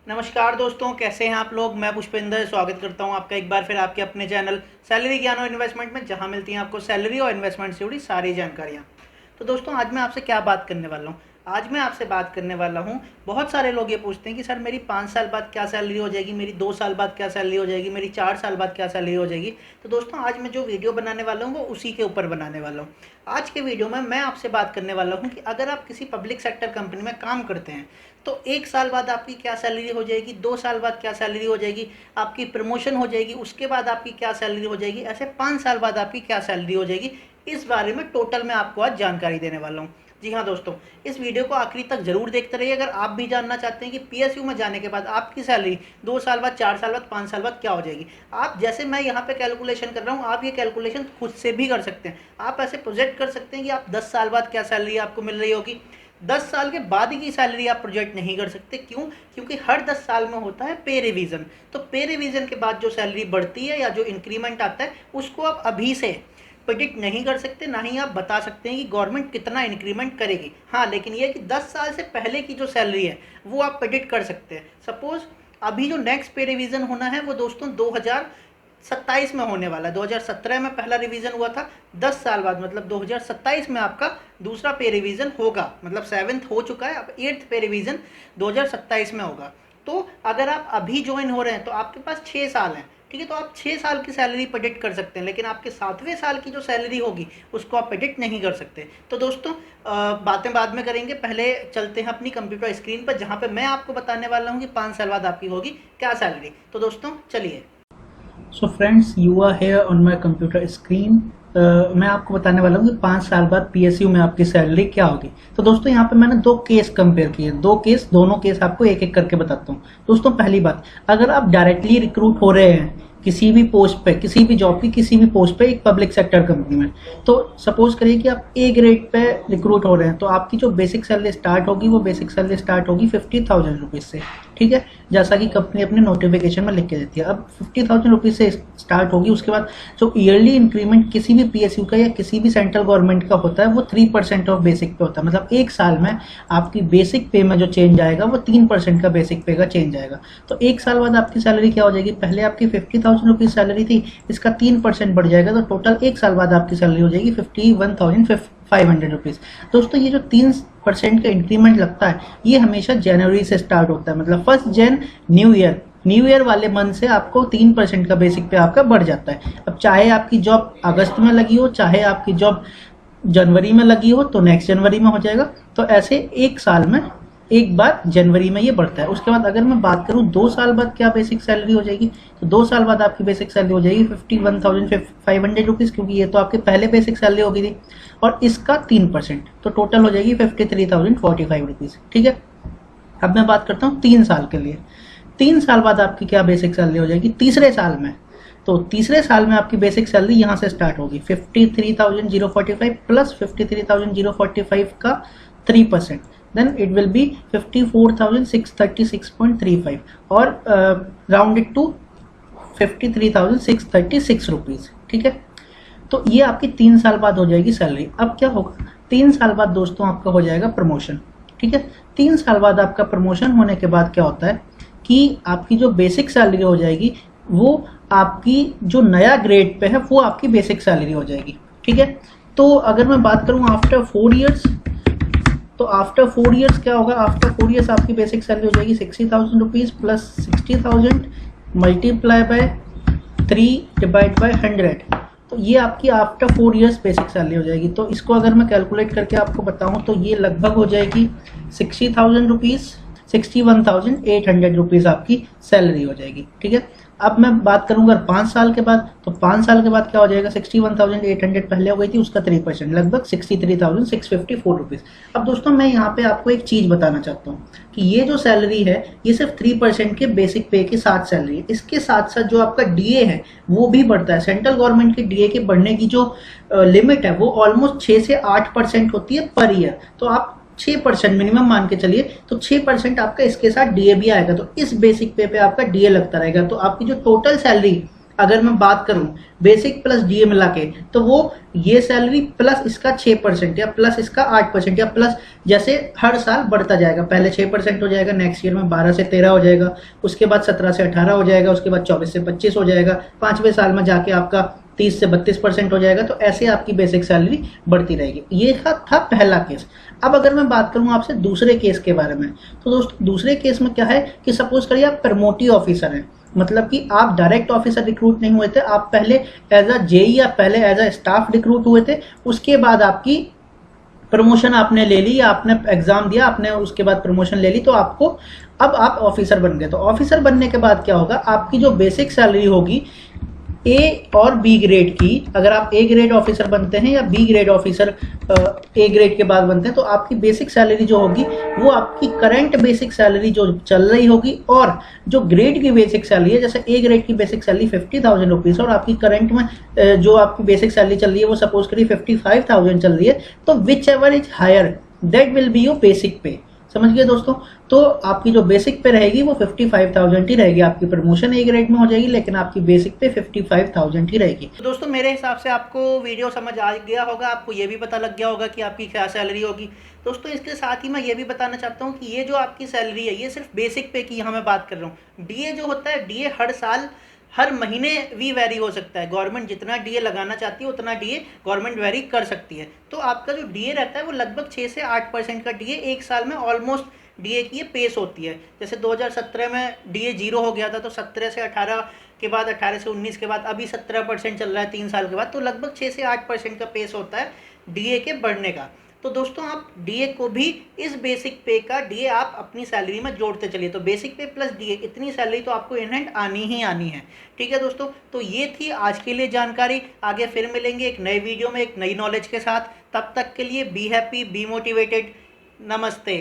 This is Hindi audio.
नमस्कार दोस्तों, कैसे हैं आप लोग। मैं पुष्पेंद्र स्वागत करता हूं आपका एक बार फिर आपके अपने चैनल सैलरी ज्ञान और इन्वेस्टमेंट में, जहां मिलती हैं आपको सैलरी और इन्वेस्टमेंट से जुड़ी सारी जानकारियां। तो दोस्तों, आज मैं आपसे क्या बात करने वाला हूं। आज मैं आपसे बात करने वाला हूं, बहुत सारे लोग ये पूछते हैं कि सर मेरी 5 साल बाद क्या सैलरी हो जाएगी, मेरी 2 साल बाद क्या सैलरी हो जाएगी, मेरी 4 साल बाद क्या सैलरी हो जाएगी। तो दोस्तों, आज मैं जो वीडियो बनाने वाला हूँ वो उसी के ऊपर बनाने वाला हूँ। आज के वीडियो में मैं आपसे बात करने वाला हूँ कि अगर आप किसी पब्लिक सेक्टर कंपनी में काम करते हैं तो 1 साल बाद आपकी क्या सैलरी हो जाएगी, 2 साल बाद क्या सैलरी हो जाएगी, आपकी प्रमोशन हो जाएगी, उसके बाद आपकी क्या सैलरी हो जाएगी, ऐसे 5 साल बाद आपकी क्या सैलरी हो जाएगी। इस बारे में टोटल मैं आपको आज जानकारी देने वाला हूँ। जी हाँ दोस्तों, इस वीडियो को आखिरी तक जरूर देखते रहिए अगर आप भी जानना चाहते हैं कि पीएसयू में जाने के बाद आपकी सैलरी 2 साल बाद, 4 साल बाद, 5 साल बाद क्या हो जाएगी। आप जैसे मैं यहाँ पे कैलकुलेशन कर रहा हूँ, आप ये कैलकुलेशन खुद से भी कर सकते हैं। आप ऐसे प्रोजेक्ट कर सकते हैं कि आप 10 साल बाद क्या सैलरी आपको मिल रही होगी। 10 साल के बाद की सैलरी आप प्रोजेक्ट नहीं कर सकते। क्यों? क्योंकि हर 10 साल में होता है पे रिवीजन। तो पे रिवीजन के बाद जो सैलरी बढ़ती है या जो इंक्रीमेंट आता है उसको आप अभी से प्रेडिक्ट नहीं कर सकते, ना ही आप बता सकते हैं कि गवर्नमेंट कितना इंक्रीमेंट करेगी। हाँ, लेकिन ये कि 10 साल से पहले की जो सैलरी है वो आप प्रेडिक्ट कर सकते हैं। सपोज अभी जो नेक्स्ट पे रिवीजन होना है वो दोस्तों 2027 में होने वाला है। 2017 में पहला रिवीजन हुआ था, 10 साल बाद मतलब 2027 में आपका दूसरा पे रिवीजन होगा। मतलब 7th हो चुका है, अब 8th पे रिवीजन 2027 में होगा। तो अगर आप अभी ज्वाइन हो रहे हैं तो आपके पास 6 साल हैं, ठीक है। तो आप 6 साल की सैलरी प्रेडिक्ट कर सकते हैं, लेकिन आपके 7वें साल की जो सैलरी होगी उसको आप प्रेडिक्ट नहीं कर सकते। तो दोस्तों, बातें बाद में करेंगे, पहले चलते हैं अपनी कंप्यूटर स्क्रीन पर, जहाँ पे मैं आपको बताने वाला हूँ कि 5 साल बाद आपकी होगी क्या सैलरी। तो दोस्तों चलिए। So friends, you are here on my computer screen. मैं आपको बताने वाला हूँ कि 5 साल बाद पीएसयू में आपकी सैलरी क्या होगी। तो दोस्तों, यहाँ पे मैंने 2 केस कंपेयर किए, दोनों केस आपको एक एक करके बताता हूँ। दोस्तों, पहली बात, अगर आप डायरेक्टली रिक्रूट हो रहे हैं किसी भी पोस्ट पे, किसी भी जॉब की किसी भी पोस्ट पे एक पब्लिक सेक्टर कंपनी में, तो सपोज करिए कि आप ए ग्रेड पे रिक्रूट हो रहे हैं, तो आपकी जो बेसिक सैलरी स्टार्ट होगी वो बेसिक सैलरी स्टार्ट होगी 50,000 रुपीज़ से, ठीक है, जैसा कि कंपनी अपने नोटिफिकेशन में लिख के देती है। अब 50,000 रुपीज़ से स्टार्ट होगी, उसके बाद जो ईयरली इंक्रीमेंट किसी भी पीएसयू का या किसी भी सेंट्रल गवर्नमेंट का होता है वो 3% ऑफ बेसिक पे होता है। मतलब एक साल में आपकी बेसिक पे में जो चेंज आएगा वो 3% का बेसिक पे का चेंज आएगा। तो एक साल बाद आपकी सैलरी क्या हो जाएगी, पहले आपकी 50,000 रुपीज़ सैलरी थी, इसका 3% बढ़ जाएगा, तो टोटल एक साल बाद आपकी सैलरी हो जाएगी 51,500 रुपीज़। दोस्तों, ये जो 3% का इंक्रीमेंट लगता है ये हमेशा जनवरी से स्टार्ट होता है। मतलब 1 जनवरी न्यू ईयर वाले मंथ से आपको 3% का बेसिक पे आपका बढ़ जाता है। अब चाहे आपकी जॉब अगस्त में लगी हो, चाहे आपकी जॉब जनवरी में लगी हो, तो नेक्स्ट जनवरी में हो जाएगा। तो ऐसे एक साल में एक बार जनवरी में ये बढ़ता है। उसके बाद अगर मैं बात करूं 2 साल बाद क्या बेसिक सैलरी हो जाएगी, तो 2 साल बाद आपकी बेसिक सैलरी हो जाएगी 51,500 रुपीज़, क्योंकि ये तो आपके पहले बेसिक सैलरी होगी थी, और इसका 3%, तो टोटल हो जाएगी 53,045 रुपीज़, ठीक है। अब मैं बात करता हूँ 3 साल के लिए। 3 साल बाद आपकी क्या बेसिक सैलरी हो जाएगी तीसरे साल में। तो तीसरे साल में आपकी बेसिक सैलरी यहाँ से स्टार्ट होगी 53,045 प्लस 53,045 का 3%, then it will be 54,636.35 और rounded to 53,636 रुपीज़, ठीक है। तो ये आपकी 3 साल बाद हो जाएगी सैलरी। अब क्या होगा, 3 साल बाद दोस्तों आपका हो जाएगा प्रमोशन, ठीक है। 3 साल बाद आपका प्रमोशन होने के बाद क्या होता है कि आपकी जो बेसिक सैलरी हो जाएगी वो आपकी जो नया ग्रेड पे है वो आपकी बेसिक सैलरी हो जाएगी, ठीक है। तो अगर मैं बात करूँ आफ्टर 4 ईयर्स, तो आफ्टर 4 ईयर्स क्या होगा, आफ्टर 4 ईयर्स आपकी बेसिक सैलरी हो जाएगी 60,000 rupees plus 60,000 multiply by 3 divide by 100। तो ये आपकी आफ्टर 4 ईयर्स बेसिक सैलरी हो जाएगी। तो इसको अगर मैं कैलकुलेट करके आपको बताऊं तो ये लगभग हो जाएगी 60,000 रुपीज़, 61,800 रुपीज़ आपकी सैलरी हो जाएगी, ठीक है। अब मैं बात करूंगा 5 साल के बाद, तो 5 साल के बाद क्या हो जाएगा, 61,800 पहले हो गई थी, उसका 3%, लगभग 63,654 रुपीज़। अब दोस्तों, मैं यहाँ पे आपको एक चीज़ बताना चाहता हूँ कि ये जो सैलरी है ये सिर्फ 3% के बेसिक पे के साथ सैलरी है। इसके साथ साथ जो आपका डीए है वो भी बढ़ता है। सेंट्रल गवर्नमेंट के डीए के बढ़ने की जो लिमिट है वो ऑलमोस्ट 6 से 8% होती है पर ईयर। तो आप 6% मिनिमम मान के चलिए, तो 6% आपका इसके साथ डीए भी आएगा। तो इस बेसिक पे आपका डीए लगता रहेगा। तो आपकी जो टोटल सैलरी अगर मैं बात करूं बेसिक प्लस डीए मिला के, तो वो ये सैलरी प्लस इसका 6% या प्लस इसका 8% या प्लस जैसे हर साल बढ़ता जाएगा। पहले 6% हो जाएगा, नेक्स्ट ईयर में 12 से 13 हो जाएगा, उसके बाद 17 से 18 हो जाएगा, उसके बाद 24 से 25 हो जाएगा, 5वें साल में जाके आपका 30 से 32% हो जाएगा। तो ऐसे आपकी बेसिक सैलरी बढ़ती रहेगी। ये था पहला केस। अब अगर मैं बात करूं आपसे दूसरे केस के बारे में, तो दोस्तों दूसरे केस में क्या है कि सपोज करिए आप प्रमोटी ऑफिसर हैं, मतलब कि आप डायरेक्ट ऑफिसर रिक्रूट नहीं हुए थे, आप पहले एज अ जेई या पहले एज अ स्टाफ रिक्रूट हुए थे, उसके बाद आपकी प्रमोशन आपने ले ली या आपने एग्जाम दिया, आपने उसके बाद प्रमोशन ले ली, तो आपको अब आप ऑफिसर बन गए। तो ऑफिसर बनने के बाद क्या होगा, आपकी जो बेसिक सैलरी होगी ए और बी ग्रेड की, अगर आप ए ग्रेड ऑफिसर बनते हैं या B grade officer A grade के बाद बनते हैं, तो आपकी बेसिक सैलरी जो होगी वो आपकी करंट बेसिक सैलरी जो चल रही होगी, और जो ग्रेड की बेसिक सैलरी है, जैसे ए ग्रेड की बेसिक सैलरी 50,000 रुपीज और आपकी करंट में जो आपकी बेसिक सैलरी चल रही है वो सपोज करिए 55,000 चल रही है, तो whichever is higher that will be your basic pay. समझ गए दोस्तों? तो आपकी जो बेसिक पे रहेगी वो 55,000 ही रहेगी। आपकी प्रमोशन ए ग्रेड में हो जाएगी, लेकिन आपकी बेसिक पे 55,000 ही रहेगी। तो दोस्तों मेरे हिसाब से आपको वीडियो समझ आ गया होगा, आपको ये भी पता लग गया होगा कि आपकी क्या सैलरी होगी। दोस्तों इसके साथ ही मैं ये भी बताना चाहता हूँ कि ये जो आपकी सैलरी है ये सिर्फ बेसिक पे की यहाँ मैं बात कर रहा हूँ। डीए जो होता है, डीए हर साल हर महीने भी वेरी हो सकता है। गवर्नमेंट जितना डीए लगाना चाहती है उतना डीए गवर्नमेंट वेरी कर सकती है। तो आपका जो डीए रहता है वो लगभग 6 से 8% का डीए एक साल में ऑलमोस्ट डीए की ये पेस होती है। जैसे 2017 में डीए 0 हो गया था, तो 17 से 18 के बाद 18 से 19 के बाद अभी 17% चल रहा है 3 साल के बाद, तो लगभग 6 से 8% का पेस होता है डीए के बढ़ने का। तो दोस्तों आप डीए को भी इस बेसिक पे का डीए आप अपनी सैलरी में जोड़ते चलिए, तो बेसिक पे प्लस डीए इतनी सैलरी तो आपको इन हैंड आनी ही आनी है। ठीक है दोस्तों, तो ये थी आज के लिए जानकारी। आगे फिर मिलेंगे एक नए वीडियो में एक नई नॉलेज के साथ। तब तक के लिए बी हैप्पी, बी मोटिवेटेड। नमस्ते।